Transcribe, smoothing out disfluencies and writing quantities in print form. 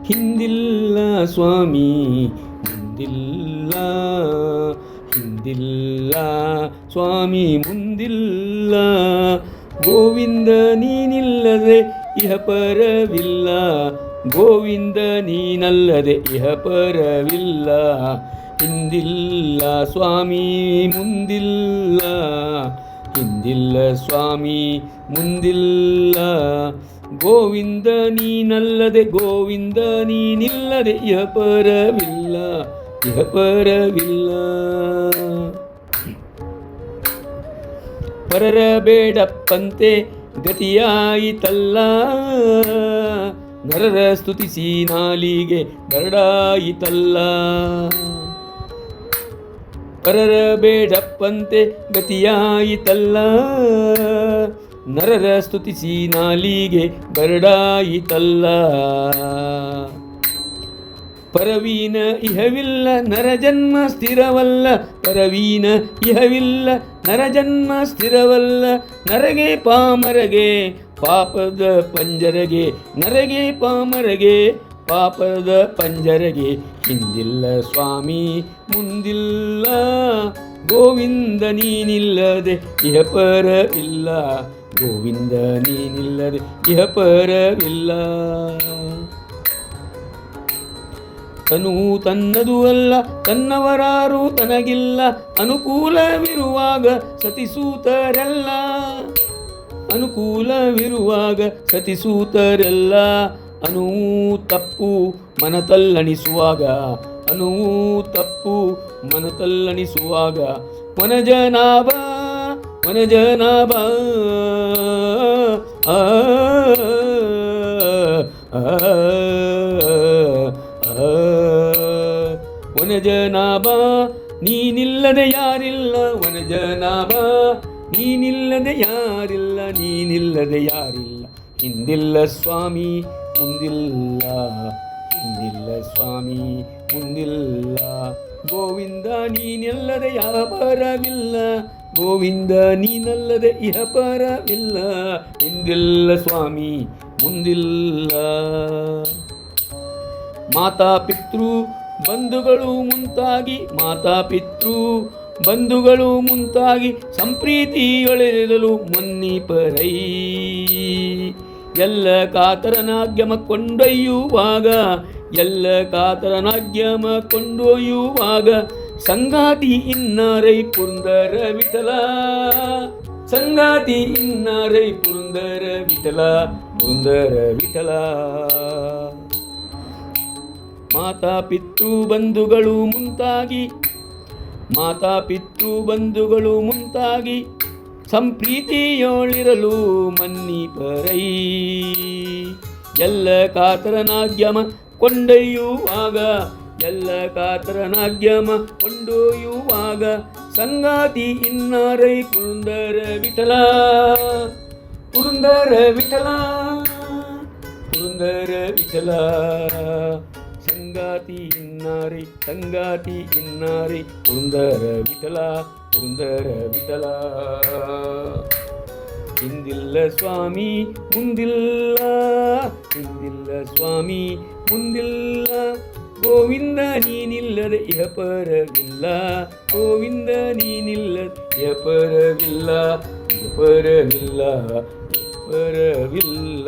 ಹಿಂದಿಲ್ಲ ಸ್ವಾಮಿ ಮುಂದಿಲ್ಲ, ಹಿಂದಿಲ್ಲ ಸ್ವಾಮಿ ಮುಂದಿಲ್ಲ. ಗೋವಿಂದ ನೀನಿಲ್ಲದೆ ಇಹ ಪರವಿಲ್ಲ, ಗೋವಿಂದ ನೀನಲ್ಲದೆ ಇಹ ಪರವಿಲ್ಲ. ಹಿಂದಿಲ್ಲ ಸ್ವಾಮಿ ಮುಂದಿಲ್ಲ, ಹಿಂದಿಲ್ಲ ಸ್ವಾಮಿ ಮುಂದಿಲ್ಲ. ಗೋವಿಂದ ನೀನಲ್ಲದೆ ಗೋವಿಂದ ನೀನಿಲ್ಲದೆ ಇಹ ಪರವಿಲ್ಲ, ಇಹ ಪರವಿಲ್ಲ. ಪರರ ಬೇಡಪ್ಪಂತೆ ಗತಿಯಾಯಿತಲ್ಲ, ನರರ ಸ್ತುತಿಸಿ ನಾಲಿಗೆ ಬರಡಾಯಿತಲ್ಲ. ಪರರ ಬೇಡಪ್ಪಂತೆ ಗತಿಯಾಯಿತಲ್ಲ, ನರರ ಸ್ತುತಿಸಿ ನಾಲಿಗೆ ಬರಡಾಯಿತಲ್ಲ. ಪರವೀನ ಇಹವಿಲ್ಲ ನರಜನ್ಮ ಸ್ಥಿರವಲ್ಲ, ಪರವೀನ ಇಹವಿಲ್ಲ ನರಜನ್ಮ ಸ್ಥಿರವಲ್ಲ. ನರಗೆ ಪಾಮರಗೆ ಪಾಪದ ಪಂಜರಗೆ, ನರಗೆ ಪಾಮರಗೆ ಪಾಪದ ಪಂಜರಗೆ. ಹಿಂದಿಲ್ಲ ಸ್ವಾಮಿ ಮುಂದಿಲ್ಲ, ಗೋವಿಂದ ನೀನಿಲ್ಲದೆ ಇಹ ಪರವಿಲ್ಲ, ಗೋವಿಂದ ನೀನಿಲ್ಲದೆ ಇಹ ಪರವಿಲ್ಲ. ತನು ತನ್ನದು ಅಲ್ಲ ತನ್ನವರಾರು ತನಗಿಲ್ಲ, ಅನುಕೂಲವಿರುವಾಗ ಸತಿಸೂತರೆಲ್ಲ, ಅನುಕೂಲವಿರುವಾಗ ಸತಿಸೂತರೆಲ್ಲ. ಅನುವು ತಪ್ಪು ಮನತಲ್ಲಣಿಸುವಾಗ, ಅನುವು ತಪ್ಪು ಮನತಲ್ಲಣಿಸುವಾಗ. ವನಜನಾಭ ವನಜನಾಭ ಆ ವನಜನಾಭ ನೀನಿಲ್ಲದೆ ಯಾರಿಲ್ಲ, ವನಜನಾಭ ನೀನಿಲ್ಲದೆ ಯಾರಿಲ್ಲ, ನೀನಿಲ್ಲದೆ ಯಾರಿಲ್ಲ. ಹಿಂದಿಲ್ಲ ಸ್ವಾಮಿ ಮುಂದಿಲ್ಲ, ಹಿಂದಿಲ್ಲ ಸ್ವಾಮಿ ಮುಂದಿಲ್ಲ. ಗೋವಿಂದ ನೀನಿಲ್ಲದೆ ಯಾವ ಪರವಿಲ್ಲ, ಗೋವಿಂದ ನೀನಲ್ಲದೆ ಇಹ ಪರವಿಲ್ಲ. ಹಿಂದಿಲ್ಲ ಸ್ವಾಮಿ ಮುಂದಿಲ್ಲ. ಮಾತಾ ಪಿತೃ ಬಂಧುಗಳು ಮುಂತಾಗಿ, ಮಾತಾ ಪಿತೃ ಬಂಧುಗಳು ಮುಂತಾಗಿ ಸಂಪ್ರೀತಿಯೊಳೆರಲು ಮನ್ನಿಪರೈ. ಎಲ್ಲ ಕಾತರನಾಗ್ಯಮ ಕೊಂಡೊಯ್ಯುವಾಗ, ಎಲ್ಲ ಕಾತರನಾಗ್ಯಮ ಕೊಂಡೊಯ್ಯುವಾಗ. ಸಂಗಾತಿ ಇನ್ನಾರೈ ಪುರಂದರ ವಿಠಲ, ಸಂಗಾತಿ ಇನ್ನಾರೈ ಪುರಂದರ ವಿಠಲ, ಪುರಂದರ ವಿಠಲ. ಮಾತಾ ಪಿತೃ ಬಂಧುಗಳು ಮುಂತಾಗಿ, ಮಾತಾ ಪಿತೃ ಬಂಧುಗಳು ಮುಂತಾಗಿ ಸಂಪ್ರೀತಿಯೋಳಿರಲು ಮನ್ನಿಪರೈ. ಎಲ್ಲ ಕಾತರನಾಗ್ಯಮ ಕೊಂಡೊಯ್ಯುವಾಗ, ಎಲ್ಲ ಕಾತರನಾಗ್ಯಮ ಕೊಂಡೊಯ್ಯುವಾಗ. ಸಂಗಾತಿ ಇನ್ನಾರೈ ಪುರಂದರ ವಿಠಲ, ಪುರಂದರ ವಿಠಲ, ಪುರಂದರ ವಿಠಲ. ಸಂಗಾತಿ ಇನ್ನಾರೈ, ಸಂಗಾತಿ ಇನ್ನಾರೈ ಪುರಂದರ ವಿಠಲ, ಪುರಂದರ ವಿಠಲ. ಹಿಂದಿಲ್ಲ ಸ್ವಾಮಿ ಮುಂದಿಲ್ಲ, ಹಿಂದಿಲ್ಲ ಸ್ವಾಮಿ ಮುಂದಿಲ್ಲ. ಗೋವಿಂದ ನೀನಿಲ್ಲದೆ ಇಹ ಪರವಿಲ್ಲ, ಗೋವಿಂದ ನೀನಿಲ್ಲದೆ ಇಹ ಪರವಿಲ್ಲ, ಇಹ ಪರವಿಲ್ಲ, ಇಹ ಪರವಿಲ್ಲ.